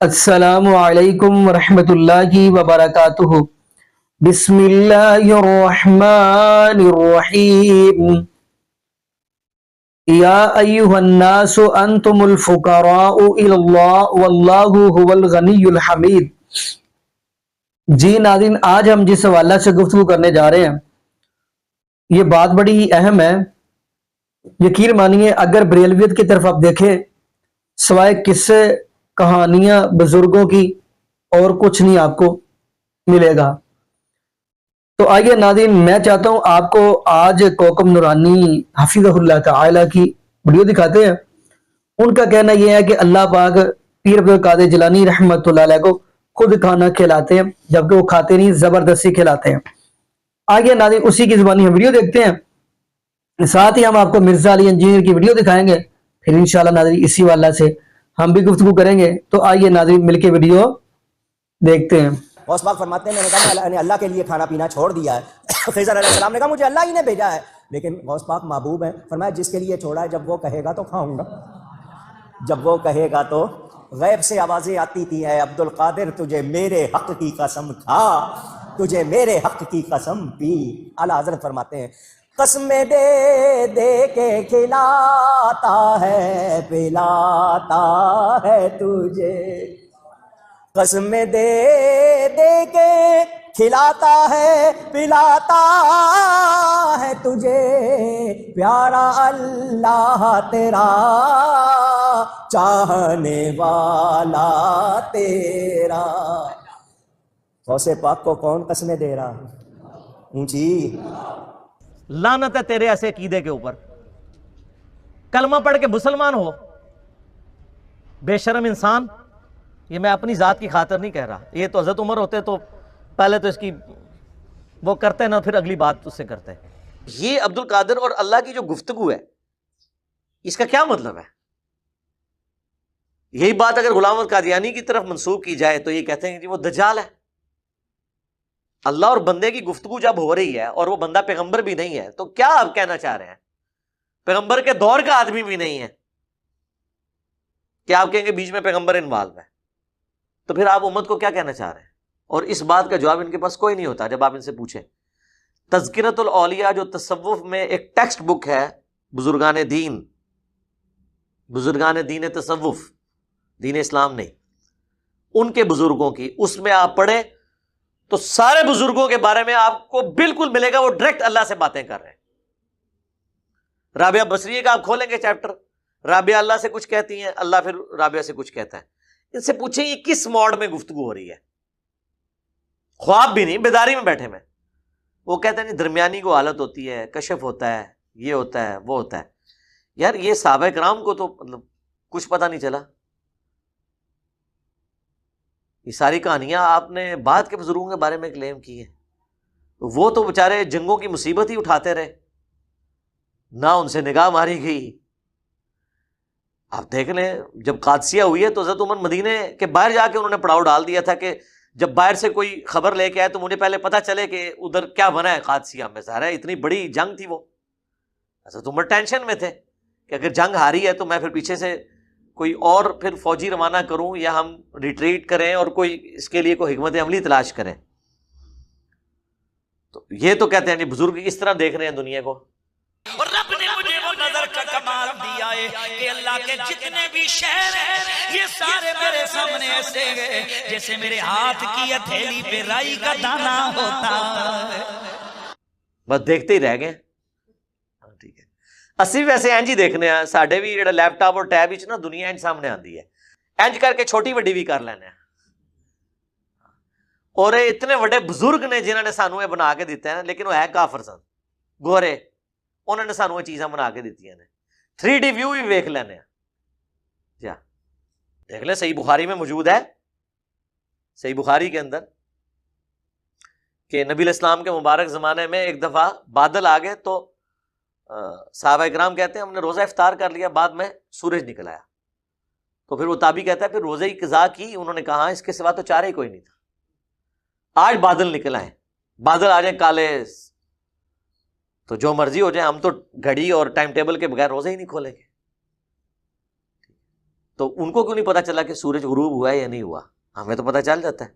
السلام علیکم ورحمۃ اللہ وبرکاتہ۔ بسم اللہ الرحمن الرحیم۔ یا ایہا الناس انتم الفقراء الی اللہ واللہ هو الغنی الحمید۔ جی ناظرین، آج ہم جس حوالہ سے گفتگو کرنے جا رہے ہیں یہ بات بڑی اہم ہے۔ یقین مانیے اگر بریلویت کی طرف آپ دیکھیں سوائے قصے کہانیاں بزرگوں کی اور کچھ نہیں آپ کو ملے گا۔ تو آئیے ناظرین، میں چاہتا ہوں آپ کو آج کوکب نورانی حفظہ اللہ تعالی کی ویڈیو دکھاتے ہیں۔ ان کا کہنا یہ ہے کہ اللہ پاک پیر عبد القادر جیلانی رحمۃ اللہ علیہ کو خود کھانا کھلاتے ہیں، جبکہ وہ کھاتے نہیں، زبردستی کھلاتے ہیں۔ آئیے ناظرین اسی کی زبانی ہم ویڈیو دیکھتے ہیں، ساتھ ہی ہم آپ کو مرزا علی انجینئر کی ویڈیو دکھائیں گے، پھر انشاءاللہ ناظرین اسی والا سے ہم بھی گفتگو کریں گے۔ تو آئیے ناظرین مل کے ویڈیو دیکھتے ہیں۔ غوث پاک فرماتے ہیں میں نے کہا میں نے اللہ کے لیے کھانا پینا چھوڑ دیا ہے۔ خضر علیہ السلام نے کہا مجھے اللہ ہی نے بھیجا ہے، لیکن غوث پاک محبوب ہیں، فرمایا جس کے لیے چھوڑا ہے جب وہ کہے گا تو کھاؤں گا، جب وہ کہے گا تو۔ غیب سے آوازیں آتی تھی، اے عبد القادر تجھے میرے حق کی قسم کھا، تجھے میرے حق کی قسم پی۔ اعلیٰ حضرت فرماتے ہیں قسمیں دے دے کے کھلاتا ہے پلاتا ہے تجھے، قسمیں دے دے کے کھلاتا ہے پلاتا ہے تجھے، پیارا اللہ تیرا چاہنے والا تیرا۔ غوث پاک کو کون قسمیں دے رہا؟ اونچی لعنت ہے تیرے ایسے عقیدے کے اوپر، کلمہ پڑھ کے مسلمان ہو بے شرم انسان۔ یہ میں اپنی ذات کی خاطر نہیں کہہ رہا، یہ تو حضرت عمر ہوتے تو پہلے تو اس کی وہ کرتے نا، پھر اگلی بات اس سے کرتے۔ یہ عبد القادر اور اللہ کی جو گفتگو ہے اس کا کیا مطلب ہے؟ یہی بات اگر غلام احمد قادیانی کی طرف منسوب کی جائے تو یہ کہتے ہیں کہ وہ دجال ہے۔ اللہ اور بندے کی گفتگو جب ہو رہی ہے اور وہ بندہ پیغمبر بھی نہیں ہے تو کیا آپ کہنا چاہ رہے ہیں؟ پیغمبر کے دور کا آدمی بھی نہیں ہے، کیا آپ کہیں گے بیچ میں پیغمبر انوالو ہے؟ تو پھر آپ امت کو کیا کہنا چاہ رہے ہیں؟ اور اس بات کا جواب ان کے پاس کوئی نہیں ہوتا جب آپ ان سے پوچھیں۔ تذکرۃ الاولیاء جو تصوف میں ایک ٹیکسٹ بک ہے بزرگان دین تصوف، دین اسلام نہیں، ان کے بزرگوں کی، اس میں آپ پڑھیں تو سارے بزرگوں کے بارے میں آپ کو بالکل ملے گا وہ ڈائریکٹ اللہ سے باتیں کر رہے ہیں۔ رابعہ بصریہ کا آپ کھولیں گے چیپٹر، رابعہ اللہ سے کچھ کہتی ہیں، اللہ پھر رابعہ سے کچھ کہتا ہے۔ ان سے پوچھیں یہ کس موڈ میں گفتگو ہو رہی ہے؟ خواب بھی نہیں، بیداری میں بیٹھے میں۔ وہ کہتے ہیں درمیانی کو حالت ہوتی ہے، کشف ہوتا ہے، یہ ہوتا ہے وہ ہوتا ہے۔ یار یہ صحابہ کرام کو تو مطلب کچھ پتہ نہیں چلا، یہ ساری کہانیاں آپ نے بعد کے بزرگوں کے بارے میں کلیم کی ہیں۔ وہ تو بیچارے جنگوں کی مصیبت ہی اٹھاتے رہے، نہ ان سے نگاہ ماری گئی۔ آپ دیکھ لیں جب قادسیہ ہوئی ہے تو حضرت عمر مدینے کے باہر جا کے انہوں نے پڑاؤ ڈال دیا تھا کہ جب باہر سے کوئی خبر لے کے آئے تو مجھے پہلے پتہ چلے کہ ادھر کیا بنا ہے قادسیہ میں۔ ظاہر ہے اتنی بڑی جنگ تھی، وہ حضرت عمر ٹینشن میں تھے کہ اگر جنگ ہاری ہے تو میں پھر پیچھے سے کوئی اور پھر فوجی روانہ کروں یا ہم ریٹریٹ کریں اور کوئی اس کے لیے کوئی حکمت عملی تلاش کریں۔ تو یہ تو کہتے ہیں کہ بزرگ اس طرح دیکھ رہے ہیں دنیا کو۔ اور رب نے مجھے وہ نظر کا کمال دیا ہے کہ اللہ کے جتنے بھی شہر ہیں یہ سارے میرے سامنے ایسے ہیں جیسے میرے ہاتھ کی ہتھیلی پہ رائی کا دانہ ہوتا ہے۔ بس دیکھتے ہی رہ گئے۔ ٹھیک ہے، اسی ویسے اینج ہی دیکھنے ہیں، ساڈے بھی جڑا لیپ ٹاپ اور ٹیب وچ نا دنیا اینج سامنے آندی ہے، اینج کر کے چھوٹی وڈی بھی کر لینے ہیں۔ اور اتنے بڑے بزرگ نے جنہوں نے سانو یہ بنا کے دیتے ہیں، لیکن وہ ہے کافر سن، گورے، انہوں نے سانو یہ چیزاں بنا کے دیتی ہیں۔ 3D ویو بھی ویکھ لینے ہیں، جا دیکھ لیں، صحیح بخاری میں موجود ہے، صحیح بخاری کے اندر کہ نبی علیہ السلام کے مبارک زمانے میں ایک دفعہ بادل آ گئے تو صحابہ اکرام کہتے ہیں ہم نے روزہ افطار کر لیا، بعد میں سورج نکل آیا، تو پھر وہ تابعی کہتا ہے پھر روزے کی قضا کی، انہوں نے کہا اس کے سوا تو چارہ ہی کوئی نہیں تھا۔ آج بادل نکل آئے، بادل آ جائیں کالے تو جو مرضی ہو جائے، ہم تو گھڑی اور ٹائم ٹیبل کے بغیر روزے ہی نہیں کھولیں گے۔ تو ان کو کیوں نہیں پتا چلا کہ سورج غروب ہوا ہے یا نہیں ہوا؟ ہمیں تو پتا چل جاتا ہے۔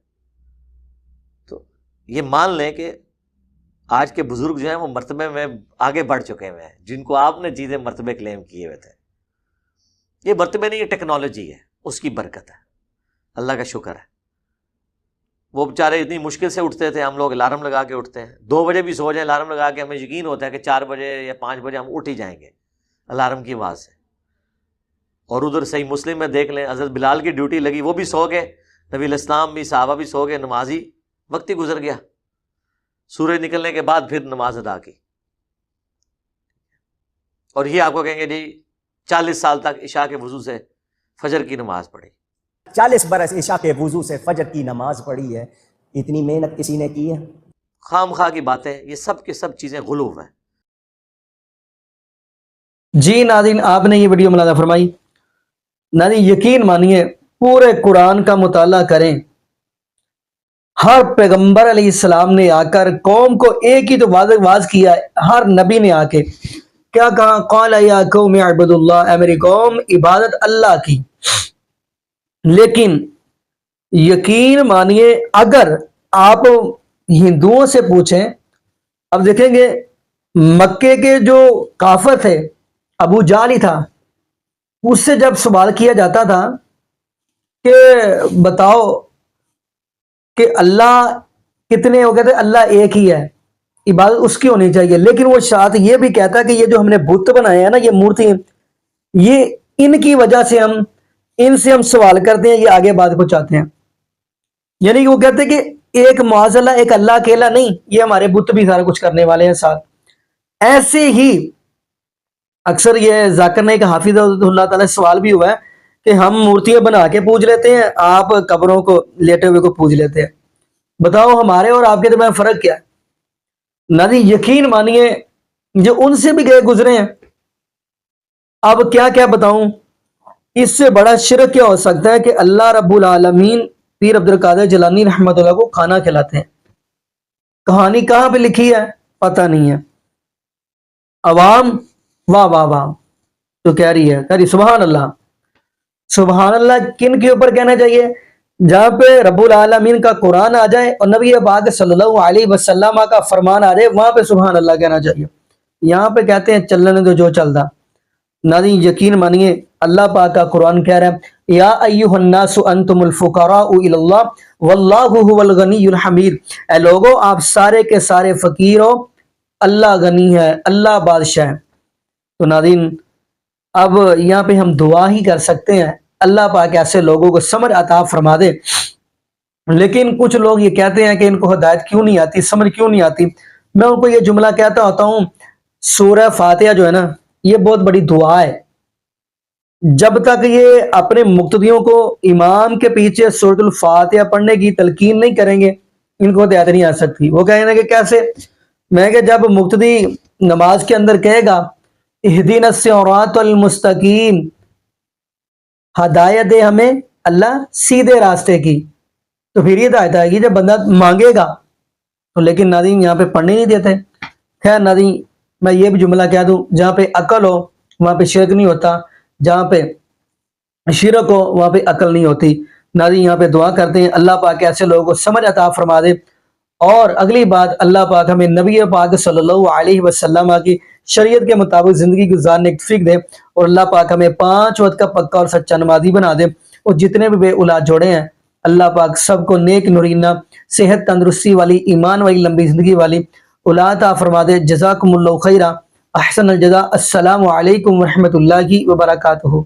تو یہ مان لیں کہ آج کے بزرگ جو ہیں وہ مرتبے میں آگے بڑھ چکے ہوئے ہیں، جن کو آپ نے چیزیں مرتبے کلیم کیے ہوئے تھے۔ یہ مرتبے نہیں، یہ ٹیکنالوجی ہے، اس کی برکت ہے، اللہ کا شکر ہے۔ وہ بیچارے اتنی مشکل سے اٹھتے تھے، ہم لوگ الارم لگا کے اٹھتے ہیں، 2 بجے بھی سو جائیں الارم لگا کے، ہمیں یقین ہوتا ہے کہ 4 بجے یا 5 بجے ہم اٹھ ہی جائیں گے الارم کی آواز سے۔ اور ادھر صحیح مسلم میں دیکھ لیں، حضرت بلال کی ڈیوٹی لگی، وہ بھی سو گئے، نبی علیہ السلام بھی، صحابہ بھی سو گئے، نمازی وقت ہی گزر گیا، سورج نکلنے کے بعد پھر نماز ادا کی۔ اور یہ آپ کو کہیں گے جی 40 سال تک عشاء کے وضو سے فجر کی نماز پڑھی، 40 برس عشاء کے وضو سے فجر کی نماز پڑھی ہے، اتنی محنت کسی نے کی ہے؟ خام خواہ کی باتیں، یہ سب کے سب چیزیں غلو ہیں۔ جی ناظرین، آپ نے یہ ویڈیو ملاحظہ فرمائی۔ ناظرین یقین مانیے، پورے قرآن کا مطالعہ کریں، ہر پیغمبر علیہ السلام نے آ کر قوم کو ایک ہی تو واضح کیا ہے، ہر نبی نے آ کے کیا کہا؟ قال یا قوم اعبدوا اللہ، اے میری قوم عبادت اللہ کی۔ لیکن یقین مانیے اگر آپ ہندوؤں سے پوچھیں، اب دیکھیں گے مکے کے جو کافر تھے، ابو جہل ہی تھا، اس سے جب سوال کیا جاتا تھا کہ بتاؤ کہ اللہ کتنے ہو، کہتے اللہ ایک ہی ہے، عبادت اس کی ہونی چاہیے، لیکن وہ ساتھ یہ بھی کہتا کہ یہ جو ہم نے بت بنائے ہیں نا، یہ مورتی، یہ ان کی وجہ سے ان سے ہم سوال کرتے ہیں، یہ آگے بات کو چاہتے ہیں۔ یعنی کہ وہ کہتے ہیں کہ ایک معاذ اللہ، ایک اللہ اکیلا نہیں، یہ ہمارے بت بھی سارا کچھ کرنے والے ہیں ساتھ۔ ایسے ہی اکثر یہ ذاکر نے ایک حافظ اللہ تعالی سوال بھی ہوا ہے کہ ہم مورتیاں بنا کے پوج لیتے ہیں، آپ قبروں کو لیٹے ہوئے کو پوج لیتے ہیں، بتاؤ ہمارے اور آپ کے درمیان فرق کیا ہے؟ نبی یقین مانیے جو ان سے بھی گئے گزرے ہیں، اب کیا کیا بتاؤں، اس سے بڑا شرک کیا ہو سکتا ہے کہ اللہ رب العالمین پیر عبد القادر جیلانی رحمۃ اللہ کو کھانا کھلاتے ہیں۔ کہانی کہاں پہ لکھی ہے پتہ نہیں ہے، عوام واہ واہ واہ تو کہہ رہی ہے سبحان اللہ۔ سبحان اللہ کن کے اوپر کہنا چاہیے؟ جہاں پہ رب العالمین کا قرآن آ جائے اور نبی پاک صلی اللہ علیہ وسلم کا فرمان آ جائے، وہاں پہ سبحان اللہ کہنا چاہیے۔ یہاں پہ کہتے ہیں چلنے دو جو چلتا۔ ناظرین یقین مانیے اللہ پاک کا قرآن کہہ رہا ہے یا ایھا الناس انتم الفقراء الی اللہ واللہ هو الغنی الحمید، اے لوگو آپ سارے کے سارے فقیر ہو، اللہ غنی ہے، اللہ بادشاہ ہے۔ تو ناظرین اب یہاں پہ ہم دعا ہی کر سکتے ہیں اللہ پاک ایسے لوگوں کو سمجھ عطا فرما دے۔ لیکن کچھ لوگ یہ کہتے ہیں کہ ان کو ہدایت کیوں نہیں آتی، سمجھ کیوں نہیں آتی۔ میں ان کو یہ جملہ کہتا ہوتا ہوں، سورہ فاتحہ جو ہے نا، یہ بہت بڑی دعا ہے۔ جب تک یہ اپنے مقتدیوں کو امام کے پیچھے سورۃ الفاتحہ پڑھنے کی تلقین نہیں کریں گے، ان کو ہدایت نہیں آ سکتی۔ وہ کہیں گے کہ کیسے؟ میں کہ جب مقتدی نماز کے اندر کہے گا اہدنا الصراط المستقیم، ہدایت دے ہمیں اللہ سیدھے راستے کی، تو پھر یہ ہدایت آئے گی جب بندہ مانگے گا تو۔ لیکن ناظرین یہاں پہ پڑھنے نہیں دیتے۔ خیر ناظرین میں یہ بھی جملہ کہہ دوں، جہاں پہ عقل ہو وہاں پہ شرک نہیں ہوتا، جہاں پہ شرک ہو وہاں پہ عقل نہیں ہوتی۔ ناظرین یہاں پہ دعا کرتے ہیں اللہ پاک ایسے لوگوں کو سمجھ عطا فرما دے، اور اگلی بات اللہ پاک ہمیں نبی پاک صلی اللہ علیہ وسلم کی شریعت کے مطابق زندگی گزارنے کی توفیق دے، اور اللہ پاک ہمیں 5 وقت کا پکا اور سچا نمازی بنا دے، اور جتنے بھی بے اولاد جوڑے ہیں اللہ پاک سب کو نیک نورینہ صحت تندرستی والی ایمان والی لمبی زندگی والی اولاد عطا فرما دے۔ جزاکم اللہ خیرہ، احسن الجزاء، السلام علیکم ورحمۃ اللہ وبرکاتہ۔